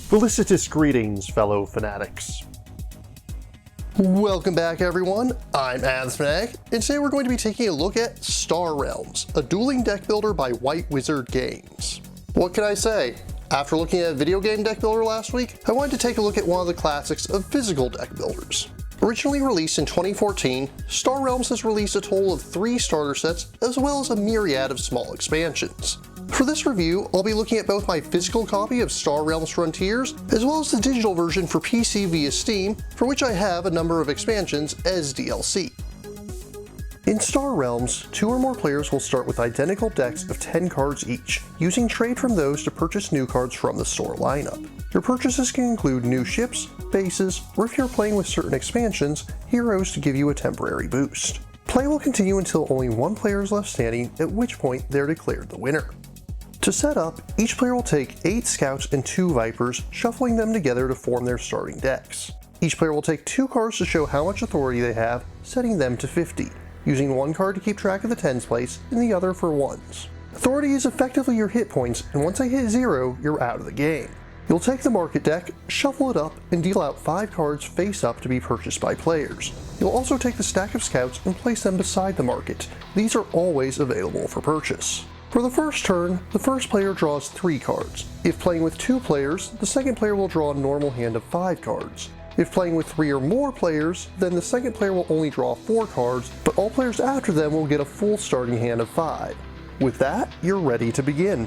Felicitous greetings, fellow fanatics. Welcome back, everyone. I'm Fanatic, and today we're going to be taking a look at Star Realms, a dueling deck builder by White Wizard Games. What can I say? After looking at a video game deck builder last week, I wanted to take a look at one of the classics of physical deck builders. Originally released in 2014, Star Realms has released a total of 3 starter sets as well as a myriad of small expansions. For this review, I'll be looking at both my physical copy of Star Realms Frontiers, as well as the digital version for PC via Steam, for which I have a number of expansions as DLC. In Star Realms, 2 or more players will start with identical decks of 10 cards each, using trade from those to purchase new cards from the store lineup. Your purchases can include new ships, bases, or if you're playing with certain expansions, heroes to give you a temporary boost. Play will continue until only 1 player is left standing, at which point they're declared the winner. To set up, each player will take 8 scouts and 2 vipers, shuffling them together to form their starting decks. Each player will take 2 cards to show how much authority they have, setting them to 50, using 1 card to keep track of the tens place and the other for ones. Authority is effectively your hit points, and once they hit 0, you're out of the game. You'll take the market deck, shuffle it up, and deal out 5 cards face up to be purchased by players. You'll also take the stack of scouts and place them beside the market. These are always available for purchase. For the first turn, the first player draws 3 cards. If playing with 2 players, the second player will draw a normal hand of 5 cards. If playing with 3 or more players, then the second player will only draw 4 cards, but all players after them will get a full starting hand of 5. With that, you're ready to begin.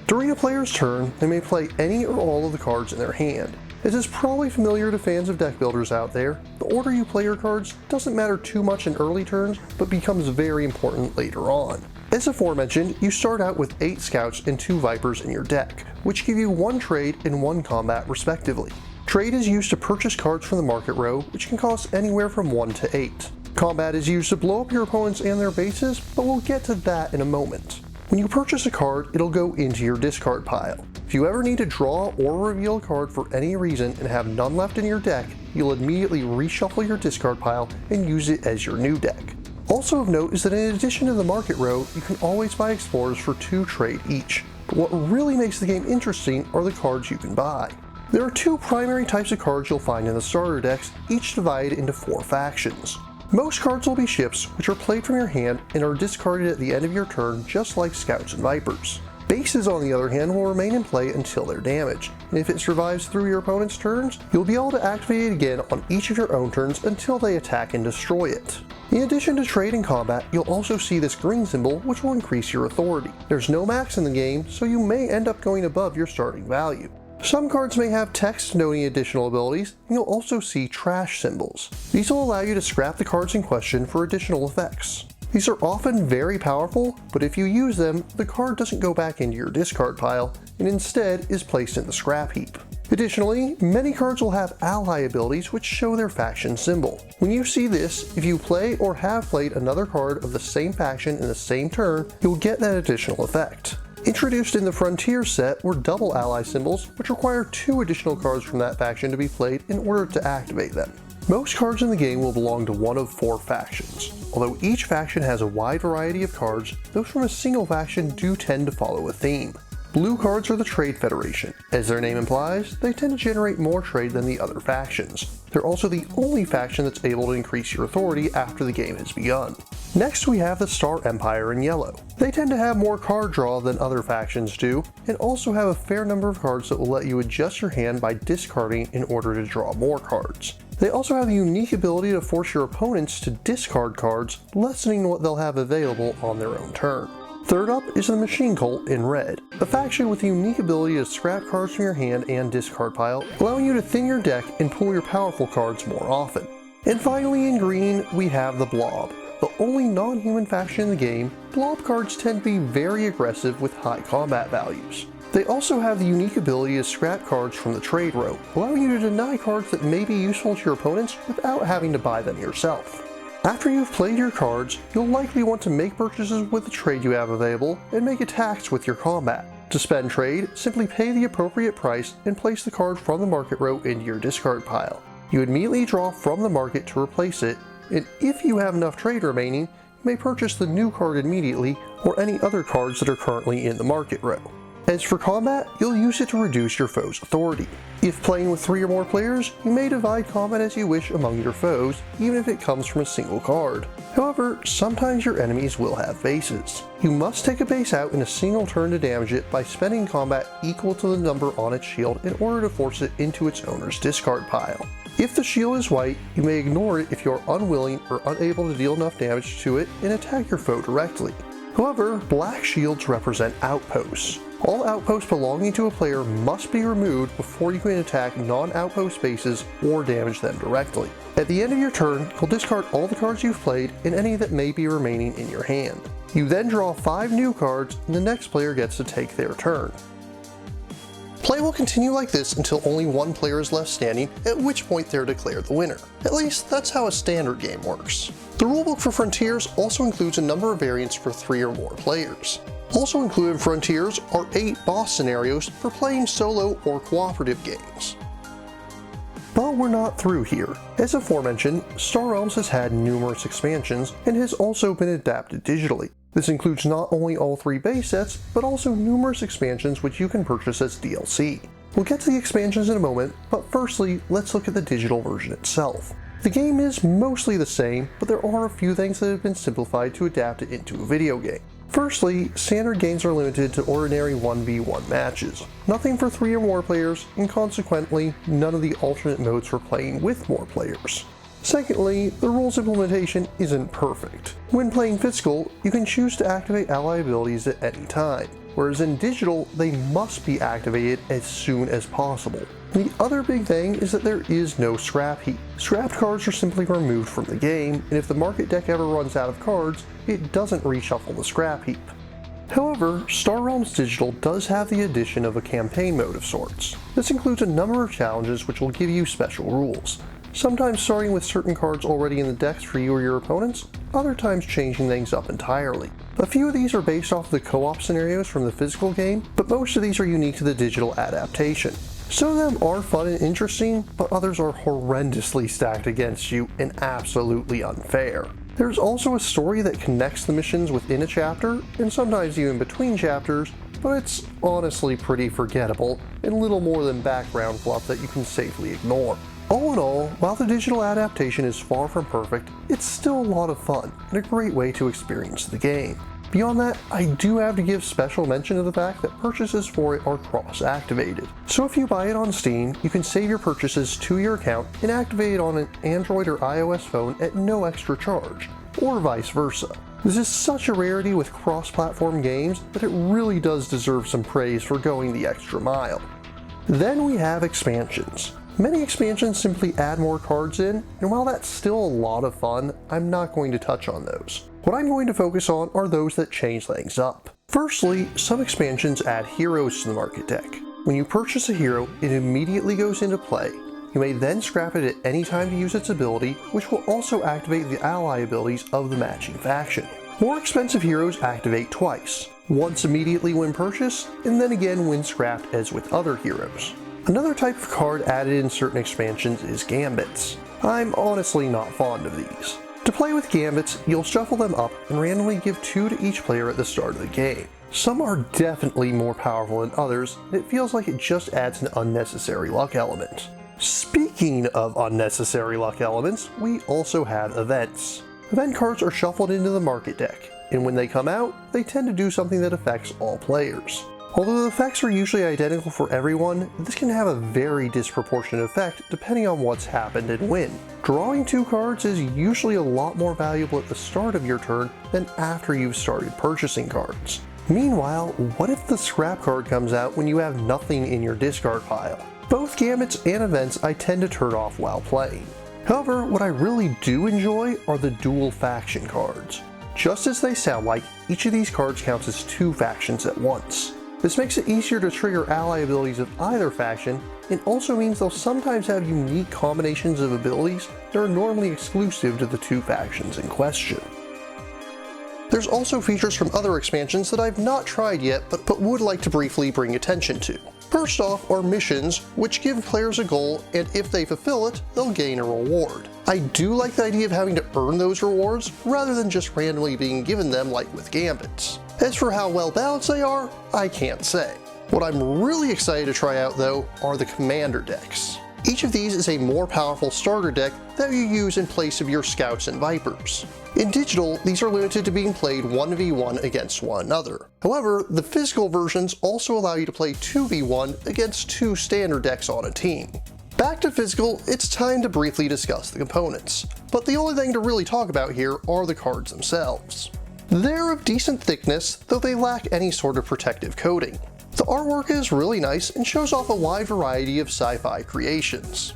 During a player's turn, they may play any or all of the cards in their hand. As is probably familiar to fans of deck builders out there, the order you play your cards doesn't matter too much in early turns, but becomes very important later on. As aforementioned, you start out with 8 scouts and 2 vipers in your deck, which give you 1 trade and 1 combat respectively. Trade is used to purchase cards from the market row, which can cost anywhere from 1 to 8. Combat is used to blow up your opponents and their bases, but we'll get to that in a moment. When you purchase a card, it'll go into your discard pile. If you ever need to draw or reveal a card for any reason and have none left in your deck, you'll immediately reshuffle your discard pile and use it as your new deck. Also of note is that in addition to the market row, you can always buy explorers for 2 trade each. But what really makes the game interesting are the cards you can buy. There are 2 primary types of cards you'll find in the starter decks, each divided into 4 factions. Most cards will be ships, which are played from your hand and are discarded at the end of your turn, just like scouts and vipers. Bases, on the other hand, will remain in play until they're damaged, and if it survives through your opponent's turns, you'll be able to activate it again on each of your own turns until they attack and destroy it. In addition to trade and combat, you'll also see this green symbol, which will increase your authority. There's no max in the game, so you may end up going above your starting value. Some cards may have text noting additional abilities, and you'll also see trash symbols. These will allow you to scrap the cards in question for additional effects. These are often very powerful, but if you use them, the card doesn't go back into your discard pile, and instead is placed in the scrap heap. Additionally, many cards will have ally abilities which show their faction symbol. When you see this, if you play or have played another card of the same faction in the same turn, you'll get that additional effect. Introduced in the Frontier set were double ally symbols, which require 2 additional cards from that faction to be played in order to activate them. Most cards in the game will belong to one of 4 factions. Although each faction has a wide variety of cards, those from a single faction do tend to follow a theme. Blue cards are the Trade Federation. As their name implies, they tend to generate more trade than the other factions. They're also the only faction that's able to increase your authority after the game has begun. Next we have the Star Empire in yellow. They tend to have more card draw than other factions do, and also have a fair number of cards that will let you adjust your hand by discarding in order to draw more cards. They also have the unique ability to force your opponents to discard cards, lessening what they'll have available on their own turn. Third up is the Machine Cult in red, a faction with the unique ability to scrap cards from your hand and discard pile, allowing you to thin your deck and pull your powerful cards more often. And finally in green, we have the Blob. The only non-human faction in the game, Blob cards tend to be very aggressive with high combat values. They also have the unique ability to scrap cards from the trade row, allowing you to deny cards that may be useful to your opponents without having to buy them yourself. After you've played your cards, you'll likely want to make purchases with the trade you have available and make attacks with your combat. To spend trade, simply pay the appropriate price and place the card from the market row into your discard pile. You immediately draw from the market to replace it, and if you have enough trade remaining, you may purchase the new card immediately or any other cards that are currently in the market row. As for combat, you'll use it to reduce your foe's authority. If playing with 3 or more players, you may divide combat as you wish among your foes, even if it comes from a single card. However, sometimes your enemies will have bases. You must take a base out in a single turn to damage it by spending combat equal to the number on its shield in order to force it into its owner's discard pile. If the shield is white, you may ignore it if you are unwilling or unable to deal enough damage to it and attack your foe directly. However, black shields represent outposts. All outposts belonging to a player must be removed before you can attack non-outpost bases or damage them directly. At the end of your turn, you'll discard all the cards you've played and any that may be remaining in your hand. You then draw 5 new cards and the next player gets to take their turn. Play will continue like this until only one player is left standing, at which point they're declared the winner. At least, that's how a standard game works. The rulebook for Frontiers also includes a number of variants for 3 or more players. Also included in Frontiers are 8 boss scenarios for playing solo or cooperative games. But we're not through here. As aforementioned, Star Realms has had numerous expansions and has also been adapted digitally. This includes not only all 3 base sets, but also numerous expansions which you can purchase as DLC. We'll get to the expansions in a moment, but firstly, let's look at the digital version itself. The game is mostly the same, but there are a few things that have been simplified to adapt it into a video game. Firstly, standard games are limited to ordinary 1v1 matches. Nothing for 3 or more players, and consequently, none of the alternate modes for playing with more players. Secondly, the rules implementation isn't perfect. When playing physical, you can choose to activate ally abilities at any time, whereas in digital, they must be activated as soon as possible. The other big thing is that there is no scrap heap. Scrapped cards are simply removed from the game, and if the market deck ever runs out of cards, it doesn't reshuffle the scrap heap. However, Star Realms Digital does have the addition of a campaign mode of sorts. This includes a number of challenges which will give you special rules. Sometimes starting with certain cards already in the decks for you or your opponents, other times changing things up entirely. A few of these are based off the co-op scenarios from the physical game, but most of these are unique to the digital adaptation. Some of them are fun and interesting, but others are horrendously stacked against you and absolutely unfair. There's also a story that connects the missions within a chapter, and sometimes even between chapters, but it's honestly pretty forgettable and little more than background fluff that you can safely ignore. All in all, while the digital adaptation is far from perfect, it's still a lot of fun and a great way to experience the game. Beyond that, I do have to give special mention to the fact that purchases for it are cross-activated. So if you buy it on Steam, you can save your purchases to your account and activate it on an Android or iOS phone at no extra charge, or vice versa. This is such a rarity with cross-platform games that it really does deserve some praise for going the extra mile. Then we have expansions. Many expansions simply add more cards in, and while that's still a lot of fun, I'm not going to touch on those. What I'm going to focus on are those that change things up. Firstly, some expansions add heroes to the market deck. When you purchase a hero, it immediately goes into play. You may then scrap it at any time to use its ability, which will also activate the ally abilities of the matching faction. More expensive heroes activate twice, once immediately when purchased, and then again when scrapped as with other heroes. Another type of card added in certain expansions is gambits. I'm honestly not fond of these. To play with gambits, you'll shuffle them up and randomly give 2 to each player at the start of the game. Some are definitely more powerful than others, and it feels like it just adds an unnecessary luck element. Speaking of unnecessary luck elements, we also have events. Event cards are shuffled into the market deck, and when they come out, they tend to do something that affects all players. Although the effects are usually identical for everyone, this can have a very disproportionate effect depending on what's happened and when. Drawing 2 cards is usually a lot more valuable at the start of your turn than after you've started purchasing cards. Meanwhile, what if the scrap card comes out when you have nothing in your discard pile? Both gambits and events I tend to turn off while playing. However, what I really do enjoy are the dual faction cards. Just as they sound like, each of these cards counts as 2 factions at once. This makes it easier to trigger ally abilities of either faction, and also means they'll sometimes have unique combinations of abilities that are normally exclusive to the 2 factions in question. There's also features from other expansions that I've not tried yet, but would like to briefly bring attention to. First off are missions, which give players a goal, and if they fulfill it, they'll gain a reward. I do like the idea of having to earn those rewards, rather than just randomly being given them like with gambits. As for how well balanced they are, I can't say. What I'm really excited to try out though are the commander decks. Each of these is a more powerful starter deck that you use in place of your scouts and vipers. In digital, these are limited to being played 1v1 against one another. However, the physical versions also allow you to play 2v1 against 2 standard decks on a team. Back to physical, it's time to briefly discuss the components, but the only thing to really talk about here are the cards themselves. They're of decent thickness, though they lack any sort of protective coating. The artwork is really nice and shows off a wide variety of sci-fi creations.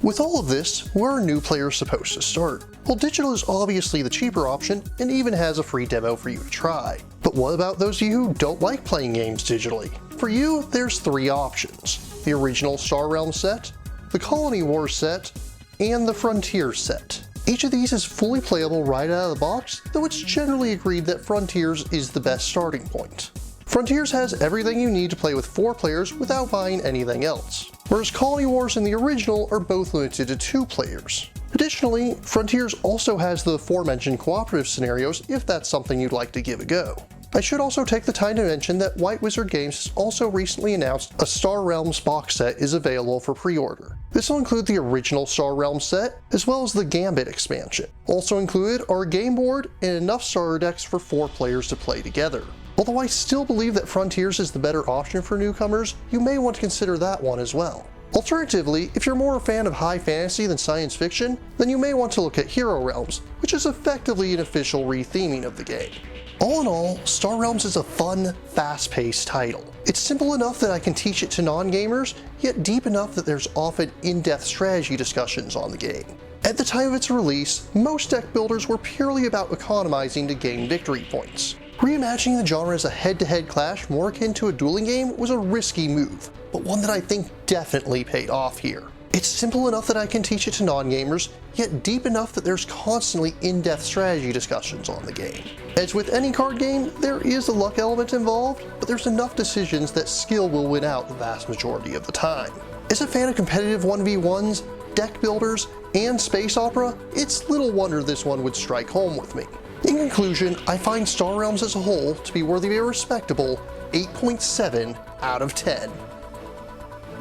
With all of this, where are new players supposed to start? Well, digital is obviously the cheaper option and even has a free demo for you to try. But what about those of you who don't like playing games digitally? For you, there's 3 options: the original Star Realms set, the Colony Wars set, and the Frontiers set. Each of these is fully playable right out of the box, though it's generally agreed that Frontiers is the best starting point. Frontiers has everything you need to play with 4 players without buying anything else, whereas Colony Wars and the original are both limited to 2 players. Additionally, Frontiers also has the aforementioned cooperative scenarios if that's something you'd like to give a go. I should also take the time to mention that White Wizard Games has also recently announced a Star Realms box set is available for pre-order. This will include the original Star Realms set, as well as the Gambit expansion. Also included are a game board and enough starter decks for 4 players to play together. Although I still believe that Frontiers is the better option for newcomers, you may want to consider that one as well. Alternatively, if you're more a fan of high fantasy than science fiction, then you may want to look at Hero Realms, which is effectively an official retheming of the game. All in all, Star Realms is a fun, fast-paced title. It's simple enough that I can teach it to non-gamers, yet deep enough that there's often in-depth strategy discussions on the game. At the time of its release, most deck builders were purely about economizing to gain victory points. Reimagining the genre as a head-to-head clash more akin to a dueling game was a risky move, but one that I think definitely paid off here. It's simple enough that I can teach it to non-gamers, yet deep enough that there's constantly in-depth strategy discussions on the game. As with any card game, there is a luck element involved, but there's enough decisions that skill will win out the vast majority of the time. As a fan of competitive 1v1s, deck builders, and space opera, it's little wonder this one would strike home with me. In conclusion, I find Star Realms as a whole to be worthy of a respectable 8.7 out of 10.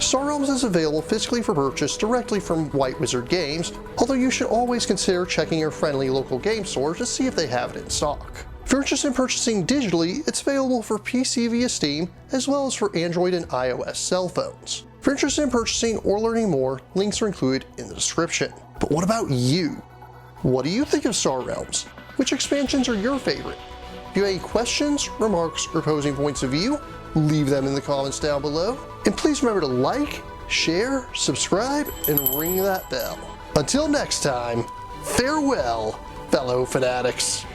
Star Realms is available physically for purchase directly from White Wizard Games, although you should always consider checking your friendly local game store to see if they have it in stock. If you're interested in purchasing digitally, it's available for PC via Steam, as well as for Android and iOS cell phones. If you're interested in purchasing or learning more, links are included in the description. But what about you? What do you think of Star Realms? Which expansions are your favorite? If you have any questions, remarks, or opposing points of view, leave them in the comments down below. And please remember to like, share, subscribe, and ring that bell. Until next time, farewell, fellow fanatics.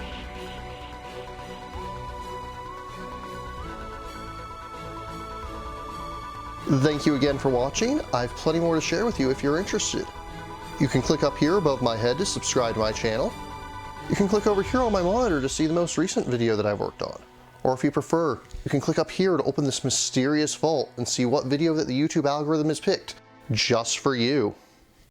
Thank you again for watching. I have plenty more to share with you if you're interested. You can click up here above my head to subscribe to my channel. You can click over here on my monitor to see the most recent video that I've worked on. Or if you prefer, you can click up here to open this mysterious vault and see what video that the YouTube algorithm has picked just for you.